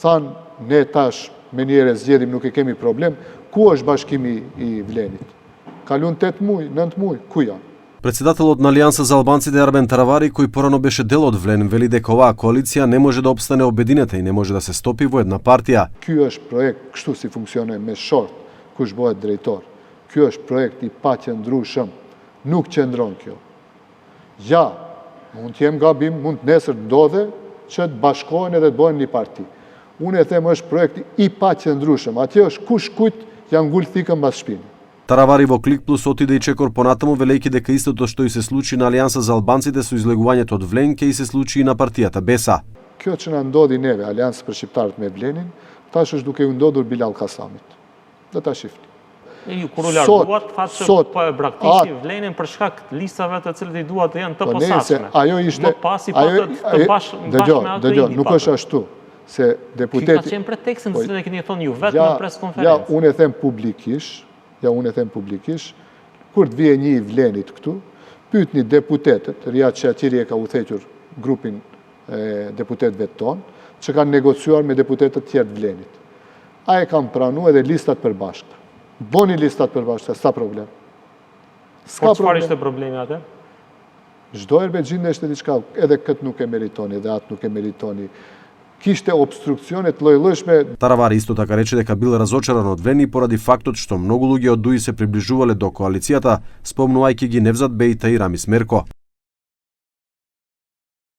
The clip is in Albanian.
Thanë, ne tash me njëre zgjedhim nuk e kemi problem, ku është bashkimi i Vlenit? Kalun 8 muj, 9 muj, ku janë? Председателот на Алијанса за албанците Армен Таравари, кој порано беше дел од Влен, вели дека оваа коалиција не може да обстане обединета и не може да се стопи во една партија. Ky është projekt kështu si funksionon me short, kush bëhet drejtor. Ky është projekt i paqëndrueshëm, nuk qëndron kjo. Ja, mund të jem gabim, mund nesër ndodhe që të bashkohen edhe të bëhen një parti. Unë e them është projekt i paqëndrueshëm. Atje është kush kujt janë ngul thikën mbas shpinën. Таравари во Клик Плюс отиде и чекор понатаму, велејќи дека истото што и се случи на Алијанса за албанците со излегувањето од Влен ќе и се случи и на партијата Беса. Kjo që na ndodhi neve, Aliansë për Shqiptarët me Vlenin, tash është duke u ndodhur Bilal Kasamit. Dhe ta shifni. Ju kur u larguat, thatë që po e braktishi Vlenin për shkak listave të cilët i duat të janë të posaçme. Ajo ishte... Më pasi patët të bashkë me Dëgjoj, nuk është ashtu. Se deputeti... Ky ka qenë pretekstin të cilën e keni thonë ju vetë në preskonferencë. Ja, unë e them publikisht, kur të vije një i Vlenit këtu, pyetni deputetet, Riyad Shaqiri e ka udhëhequr grupin e deputetëve tonë, që kanë negociuar me deputetët tjerë të Vlenit. A e kanë pranuar edhe listat përbashkëta. Boni listat përbashkëta, s'ka problem. Po çfarë ishte problemi atë? Çdo herë gjindesh diçka, edhe këtë nuk e meritoni, edhe atë nuk e meritoni. Kishte obstruksionet lloj-llojshme. Таравари исто така рече дека бил разочаран од Влени поради фактот што многу луѓе од ДУИ се приближувале до коалицијата, спомнувајќи ги Невзат Бејта и Рамис Мерко.